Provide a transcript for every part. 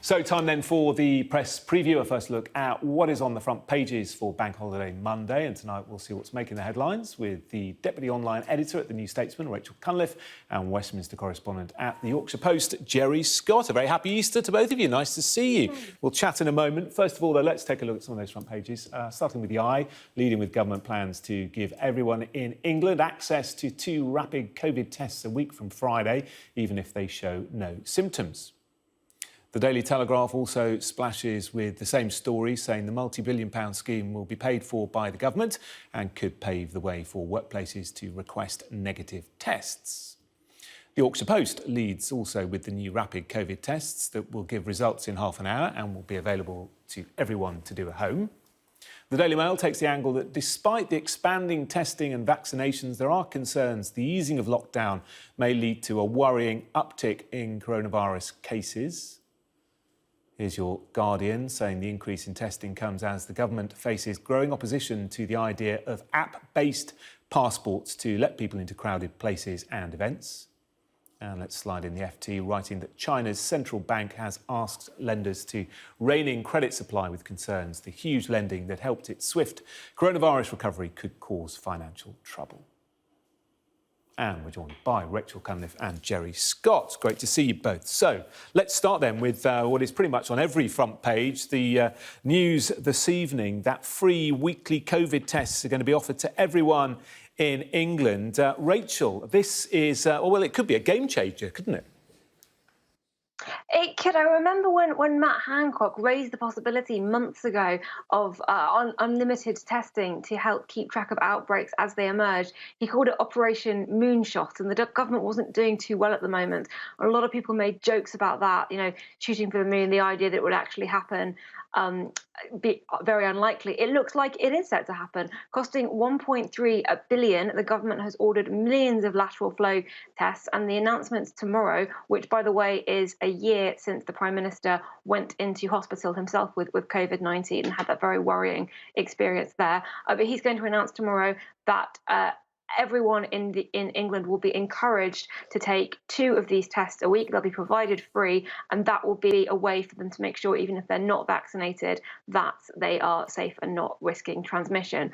So time then for the press preview, a first look at what is on the front pages for Bank Holiday Monday. And tonight we'll see what's making the headlines with the Deputy Online Editor at the New Statesman, Rachel Cunliffe, and Westminster correspondent at the Yorkshire Post, Geri Scott. A very happy Easter to both of you. Nice to see you. We'll chat in a moment. First of all, though, let's take a look at some of those front pages, starting with the Eye, leading with government plans to give everyone in England access to 2 rapid COVID tests a week from Friday, even if they show no symptoms. The Daily Telegraph also splashes with the same story, saying the multi-billion-pound scheme will be paid for by the government and could pave the way for workplaces to request negative tests. The Yorkshire Post leads also with the new rapid COVID tests that will give results in half an hour and will be available to everyone to do at home. The Daily Mail takes the angle that despite the expanding testing and vaccinations, there are concerns the easing of lockdown may lead to a worrying uptick in coronavirus cases. Here's your Guardian saying the increase in testing comes as the government faces growing opposition to the idea of app-based passports to let people into crowded places and events. And let's slide in the FT, writing that China's central bank has asked lenders to rein in credit supply with concerns the huge lending that helped its swift coronavirus recovery could cause financial trouble. And we're joined by Rachel Cunliffe and Geri Scott. Great to see you both. So let's start then with what is pretty much on every front page, the news this evening that free weekly COVID tests are going to be offered to everyone in England. Rachel, this is, well, it could be a game changer, couldn't it? It could. I remember when Matt Hancock raised the possibility months ago of unlimited testing to help keep track of outbreaks as they emerged. He called it Operation Moonshot, and the government wasn't doing too well at the moment. A lot of people made jokes about that, you know, shooting for the moon, the idea that it would actually happen. Be very unlikely. It looks like it is set to happen. Costing 1.3 billion, the government has ordered millions of lateral flow tests, and the announcement's tomorrow, which, by the way, is a year since the Prime Minister went into hospital himself with COVID-19 and had that very worrying experience there. But he's going to announce tomorrow that everyone in England will be encouraged to take 2 of these tests a week. They'll be provided free, and that will be a way for them to make sure, even if they're not vaccinated, that they are safe and not risking transmission,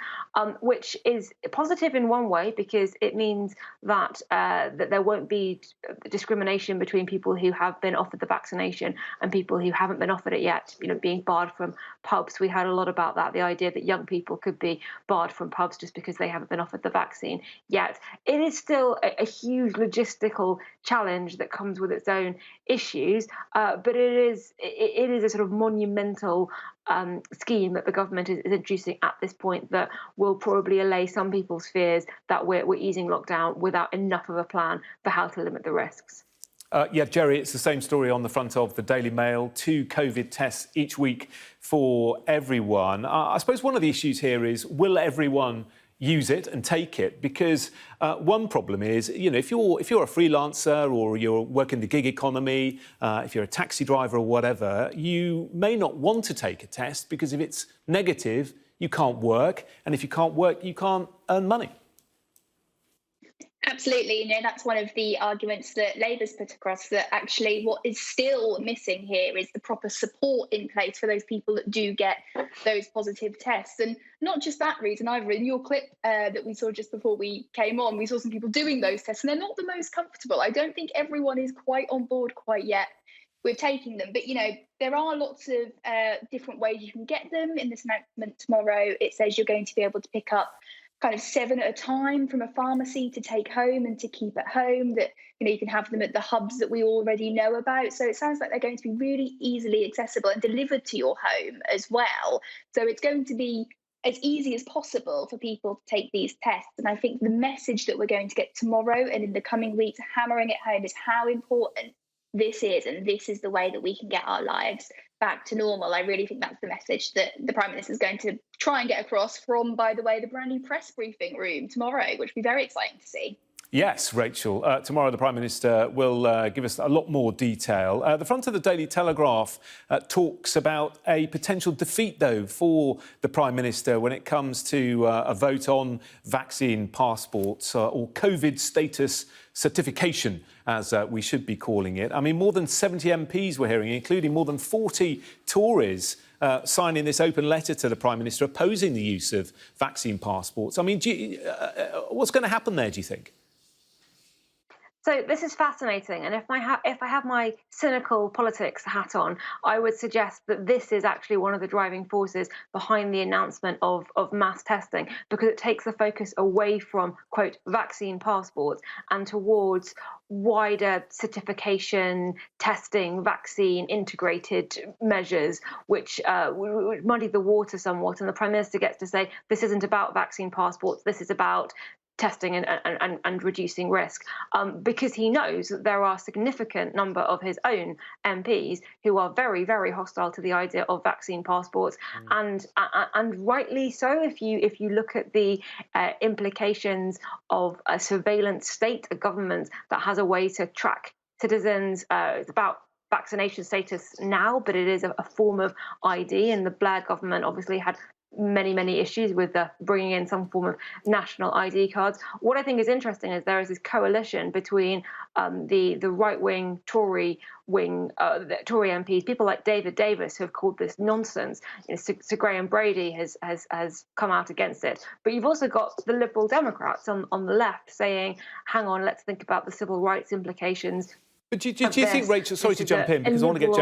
which is positive in one way because it means that that there won't be discrimination between people who have been offered the vaccination and people who haven't been offered it yet, you know, being barred from pubs. We heard a lot about that, the idea that young people could be barred from pubs just because they haven't been offered the vaccine yet. It is still a huge logistical challenge that comes with its own issues, but it is a sort of monumental scheme that the government is introducing at this point that will probably allay some people's fears that we're easing lockdown without enough of a plan for how to limit the risks. Yeah, Geri, it's the same story on the front of the Daily Mail, 2 COVID tests each week for everyone. I suppose one of the issues here is, will everyone use it and take it? Because one problem is, you know, if you're a freelancer or you're working the gig economy, if you're a taxi driver or whatever, you may not want to take a test because if it's negative, you can't work, and if you can't work, you can't earn money. Absolutely, you know, that's one of the arguments that Labour's put across, that actually what is still missing here is the proper support in place for those people that do get those positive tests. And not just that reason either. In your clip that we saw just before we came on, we saw some people doing those tests and they're not the most comfortable. I don't think everyone is quite on board quite yet with taking them. But, you know, there are lots of different ways you can get them. In this announcement tomorrow, it says you're going to be able to pick up kind of 7 at a time from a pharmacy to take home and to keep at home, that, you know, you can have them at the hubs that we already know about. So it sounds like they're going to be really easily accessible and delivered to your home as well. So it's going to be as easy as possible for people to take these tests. And I think the message that we're going to get tomorrow and in the coming weeks, hammering it home, is how important this is, and this is the way that we can get our lives back to normal. I really think that's the message that the Prime Minister is going to try and get across from, by the way, the brand new press briefing room tomorrow, which will be very exciting to see. Yes, Rachel. Tomorrow the Prime Minister will give us a lot more detail. The front of the Daily Telegraph talks about a potential defeat, though, for the Prime Minister when it comes to a vote on vaccine passports or COVID status certification, as we should be calling it. I mean, more than 70 MPs we're hearing, including more than 40 Tories, signing this open letter to the Prime Minister opposing the use of vaccine passports. I mean, what's going to happen there, do you think? So this is fascinating, and if I have my cynical politics hat on, I would suggest that this is actually one of the driving forces behind the announcement of mass testing, because it takes the focus away from, quote, vaccine passports and towards wider certification, testing, vaccine integrated measures, which muddy the water somewhat. And the Prime Minister gets to say, this isn't about vaccine passports, this is about testing and reducing risk, because he knows that there are a significant number of his own MPs who are very, very hostile to the idea of vaccine passports, and rightly so. If you look at the implications of a surveillance state, a government that has a way to track citizens, it's about vaccination status now, but it is a form of ID, and the Blair government obviously had many issues with bringing in some form of national ID cards. What I think is interesting is there is this coalition between the right-wing Tory Tory MPs, people like David Davis, who have called this nonsense. You know, Sir Graham Brady has come out against it. But you've also got the Liberal Democrats on the left saying, hang on, let's think about the civil rights implications. But do you think, Rachel, sorry to jump in, because I want to get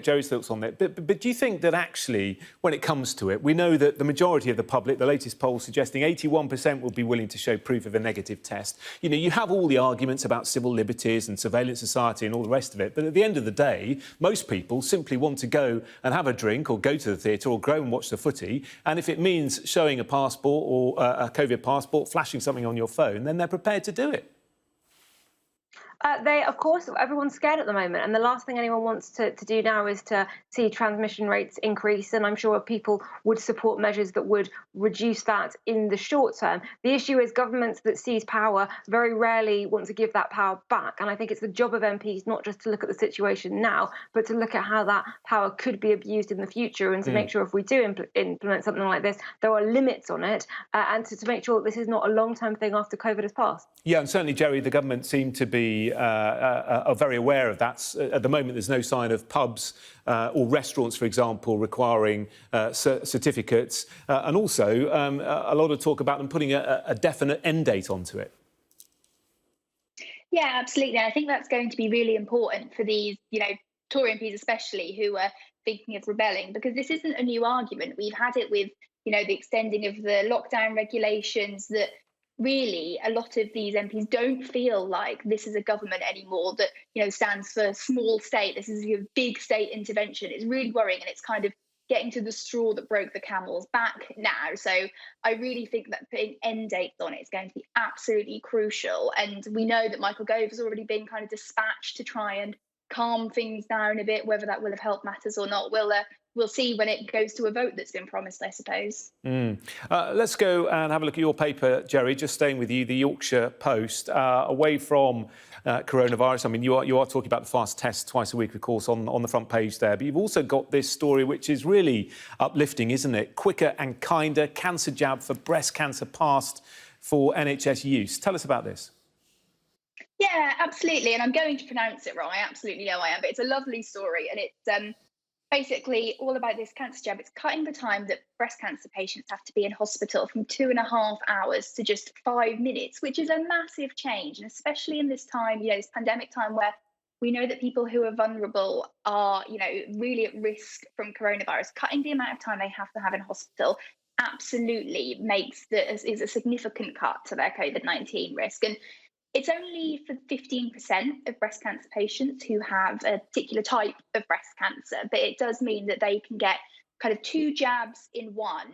Geri's thoughts on it, but do you think that actually, when it comes to it, we know that the majority of the public, the latest poll suggesting 81% will be willing to show proof of a negative test. You know, you have all the arguments about civil liberties and surveillance society and all the rest of it, but at the end of the day, most people simply want to go and have a drink or go to the theatre or go and watch the footy, and if it means showing a passport or a COVID passport, flashing something on your phone, then they're prepared to do it. Of course, everyone's scared at the moment, and the last thing anyone wants to do now is to see transmission rates increase, and I'm sure people would support measures that would reduce that in the short term. The issue is governments that seize power very rarely want to give that power back, and I think it's the job of MPs not just to look at the situation now, but to look at how that power could be abused in the future, and to make sure if we do implement something like this, there are limits on it, and to make sure that this is not a long-term thing after COVID has passed. Yeah, and certainly, Geri, the government seem to be are very aware of that. At the moment, there's no sign of pubs or restaurants, for example, requiring certificates, and also a lot of talk about them putting a definite end date onto it. Yeah, absolutely. I think that's going to be really important for these, Tory MPs especially, who are thinking of rebelling, because this isn't a new argument. We've had it with, the extending of the lockdown regulations, that really a lot of these MPs don't feel like this is a government anymore that stands for small state. This is a big state intervention. It's really worrying, and it's kind of getting to the straw that broke the camel's back now. So I really think that putting end dates on it is going to be absolutely crucial. And we know that Michael Gove has already been kind of dispatched to try and calm things down a bit. Whether that will have helped matters or not, we'll see when it goes to a vote that's been promised, I suppose. Let's go and have a look at your paper, Geri, just staying with you, the Yorkshire Post. Away from coronavirus, I mean, you are talking about the fast test twice a week, of course, on the front page there. But you've also got this story, which is really uplifting, isn't it? Quicker and kinder cancer jab for breast cancer passed for NHS use. Tell us about this. Yeah, absolutely. And I'm going to pronounce it wrong. I absolutely know I am. But it's a lovely story. And it's basically all about this cancer jab. It's cutting the time that breast cancer patients have to be in hospital from 2.5 hours to just 5 minutes, which is a massive change. And especially in this time, this pandemic time, where we know that people who are vulnerable are, really at risk from coronavirus, cutting the amount of time they have to have in hospital absolutely is a significant cut to their COVID-19 risk. And it's only for 15% of breast cancer patients who have a particular type of breast cancer, but it does mean that they can get kind of 2 jabs in one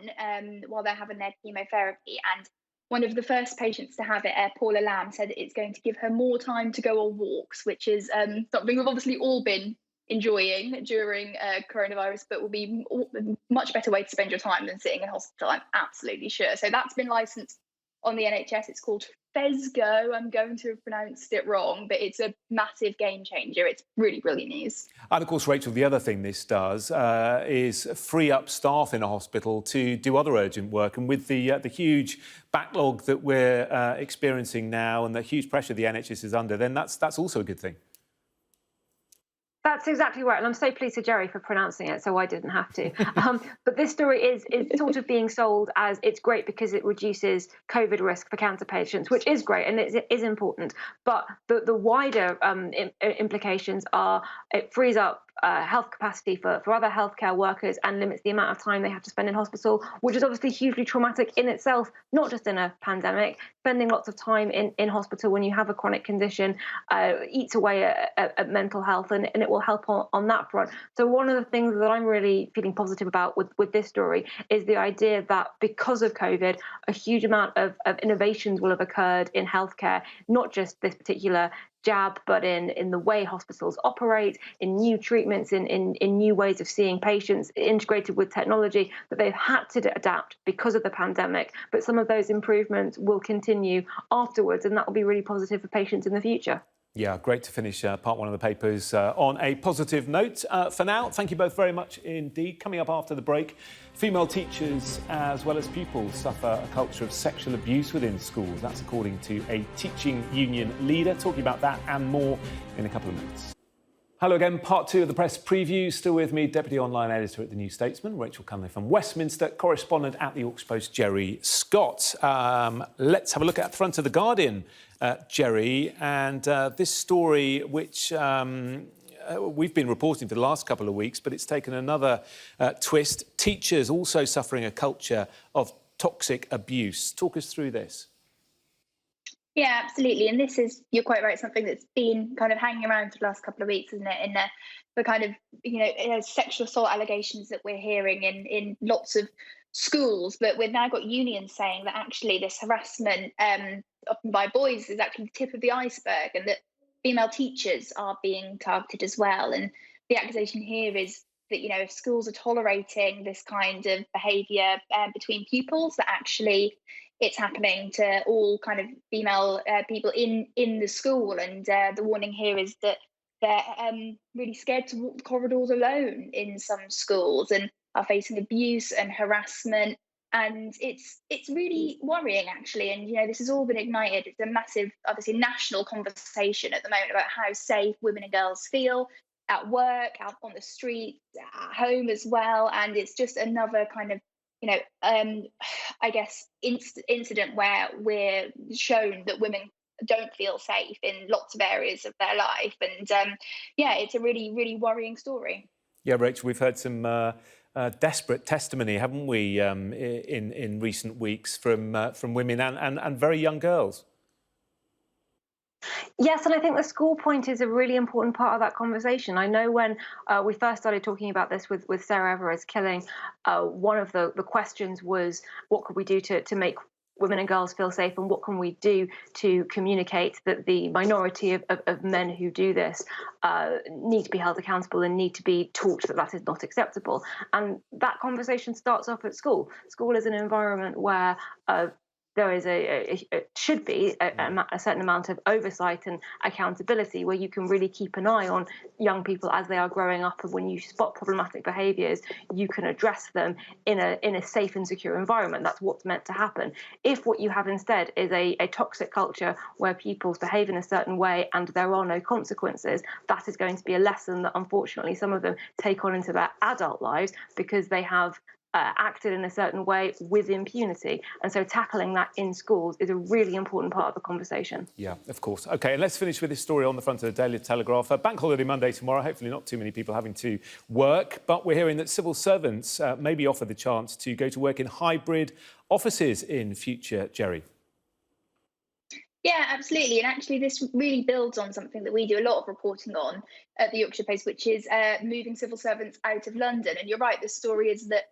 while they're having their chemotherapy. And one of the first patients to have it, Paula Lamb, said that it's going to give her more time to go on walks, which is something we've obviously all been enjoying during coronavirus, but will be a much better way to spend your time than sitting in hospital, I'm absolutely sure. So that's been licensed on the NHS. It's called Fesgo. I'm going to have pronounced it wrong, but it's a massive game changer. It's really brilliant news. And of course, Rachel, the other thing this does is free up staff in a hospital to do other urgent work. And with the huge backlog that we're experiencing now and the huge pressure the NHS is under, then that's also a good thing. That's exactly right. And I'm so pleased to Geri for pronouncing it, so I didn't have to. But this story is sort of being sold as it's great because it reduces COVID risk for cancer patients, which is great and it is important. But the wider implications are it frees up health capacity for other healthcare workers and limits the amount of time they have to spend in hospital, which is obviously hugely traumatic in itself, not just in a pandemic. Spending lots of time in hospital when you have a chronic condition eats away at mental health, and it will help on that front. So one of the things that I'm really feeling positive about with this story is the idea that because of COVID, a huge amount of innovations will have occurred in healthcare, not just this particular jab, but in the way hospitals operate, in new treatments, in new ways of seeing patients, integrated with technology that they've had to adapt because of the pandemic. But some of those improvements will continue afterwards, and that will be really positive for patients in the future. Yeah, great to finish part one of the papers on a positive note. For now, thank you both very much indeed. Coming up after the break, female teachers as well as pupils suffer a culture of sexual abuse within schools. That's according to a teaching union leader. Talking about that and more in a couple of minutes. Hello again, part two of the press preview. Still with me, Deputy Online Editor at the New Statesman, Rachel Cunliffe, and Westminster correspondent at the Yorkshire Post, Geri Scott. Let's have a look at the front of the Guardian, Geri, and this story which we've been reporting for the last couple of weeks, but it's taken another twist. Teachers also suffering a culture of toxic abuse. Talk us through this. Yeah, absolutely. And this is, you're quite right, something that's been kind of hanging around for the last couple of weeks, isn't it? In the kind of, sexual assault allegations that we're hearing in lots of schools. But we've now got unions saying that actually this harassment often by boys is actually the tip of the iceberg, and that female teachers are being targeted as well. And the accusation here is that, if schools are tolerating this kind of behaviour between pupils, that actually it's happening to all kind of female people in the school. And the warning here is that they're really scared to walk the corridors alone in some schools and are facing abuse and harassment. And it's really worrying, actually. And, this has all been ignited. It's a massive, obviously, national conversation at the moment about how safe women and girls feel at work, out on the streets, at home as well. And it's just another kind of I guess, incident where we're shown that women don't feel safe in lots of areas of their life. And it's a really, really worrying story. Yeah, Rachel, we've heard some desperate testimony, haven't we, in recent weeks from women and very young girls. Yes, and I think the school point is a really important part of that conversation. I know when we first started talking about this with Sarah Everard's killing, one of the questions was, what could we do to make women and girls feel safe, and what can we do to communicate that the minority of men who do this need to be held accountable and need to be taught that is not acceptable. And that conversation starts off at school. School is an environment where there is should be a certain amount of oversight and accountability, where you can really keep an eye on young people as they are growing up, and when you spot problematic behaviours, you can address them in a safe and secure environment. That's what's meant to happen. If what you have instead is a toxic culture where people behave in a certain way and there are no consequences, that is going to be a lesson that unfortunately some of them take on into their adult lives because they have acted in a certain way with impunity. And so tackling that in schools is a really important part of the conversation. Yeah, of course. OK, and let's finish with this story on the front of the Daily Telegraph. Bank holiday Monday tomorrow, hopefully not too many people having to work, but we're hearing that civil servants may be offered the chance to go to work in hybrid offices in future, Geri. Yeah, absolutely. And actually, this really builds on something that we do a lot of reporting on at the Yorkshire Post, which is moving civil servants out of London. And you're right, the story is that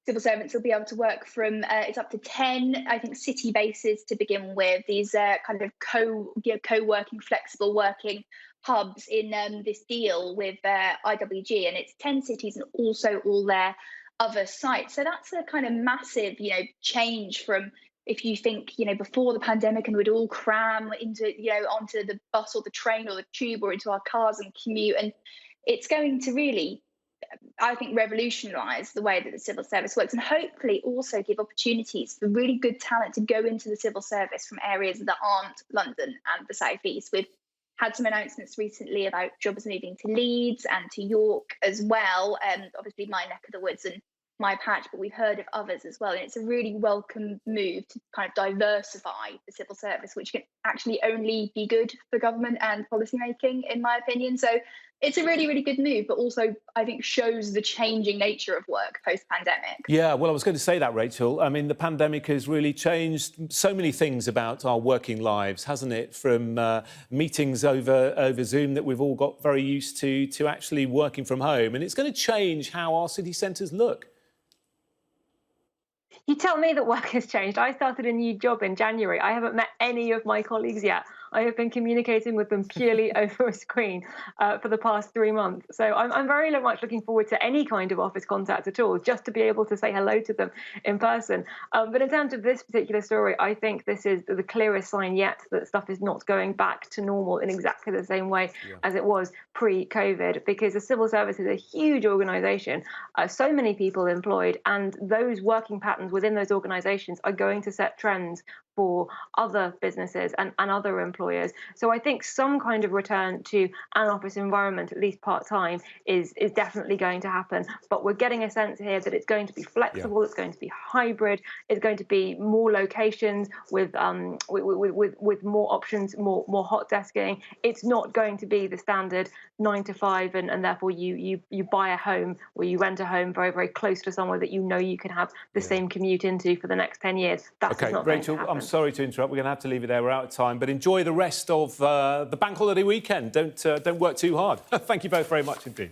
civil servants will be able to work from, it's up to 10, I think, city bases to begin with, these kind of co-working, flexible working hubs in this deal with IWG. And it's 10 cities and also all their other sites. So that's a kind of massive, change from if you think, before the pandemic and we'd all cram into, onto the bus or the train or the tube or into our cars and commute. And it's going to really, I think, revolutionise the way that the civil service works, and hopefully also give opportunities for really good talent to go into the civil service from areas that aren't London and the South East. We've had some announcements recently about jobs moving to Leeds and to York as well, and obviously my neck of the woods and my patch, but we've heard of others as well. And it's a really welcome move to kind of diversify the civil service, which can actually only be good for government and policy making, in my opinion. So it's a really, really good move, but also I think shows the changing nature of work post-pandemic. Yeah, well, I was going to say that, Rachel. I mean, the pandemic has really changed so many things about our working lives, hasn't it? From meetings over Zoom that we've all got very used to actually working from home. And it's going to change how our city centres look. You tell me that work has changed. I started a new job in January. I haven't met any of my colleagues yet. I have been communicating with them purely over a screen for the past 3 months. So I'm very much looking forward to any kind of office contact at all, just to be able to say hello to them in person. But in terms of this particular story, I think this is the clearest sign yet that stuff is not going back to normal in exactly the same way as it was pre-COVID, because the civil service is a huge organisation, so many people employed, and those working patterns within those organisations are going to set trends for other businesses and other employers. So I think some kind of return to an office environment, at least part-time, is definitely going to happen. But we're getting a sense here that it's going to be flexible, it's going to be hybrid, it's going to be more locations with more options, more hot desking. It's not going to be the standard 9 to 5, and therefore you buy a home or you rent a home very, very close to somewhere that you can have the same commute into for the next 10 years. That's okay, not Rachel, going to happen. I'm sorry to interrupt. We're going to have to leave it there. We're out of time. But enjoy the rest of the bank holiday weekend. Don't work too hard. Thank you both very much indeed.